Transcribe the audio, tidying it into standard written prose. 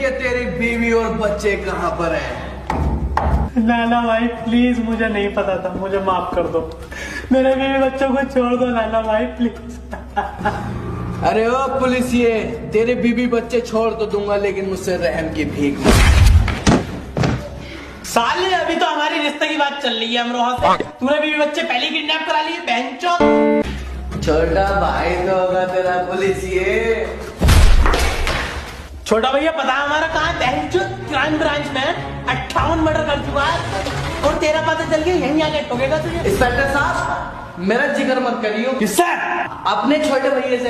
कि तेरी बीवी और बच्चे कहाँ पर हैं? नाना भाई प्लीज, मुझे नहीं पता था, मुझे माफ कर दो। मेरे बीवी बच्चों को छोड़ दो नाना भाई प्लीज। अरे ओ पुलिसिए, तेरे बीवी बच्चे छोड़ तो दूंगा, लेकिन मुझसे रहम की भीख मत। साले अभी तो हमारी रिश्ते की बात चल रही है अमरोहा से, तूने बीवी बच्चे पहले किडनैप करा लिए बहनचोद। छोटा भाई तो होगा तेरा पुलिसिए। छोटा भैया पता है हमारा कहाँ है? बहनचोद क्राइम ब्रांच में 58 मर्डर कर चुका है, और तेरा पता चल गया यहीं आके ठोकेगा तुझे। इंस्पेक्टर साहब, मेरा जिक्र मत करियो। किससे? अपने छोटे भैया से।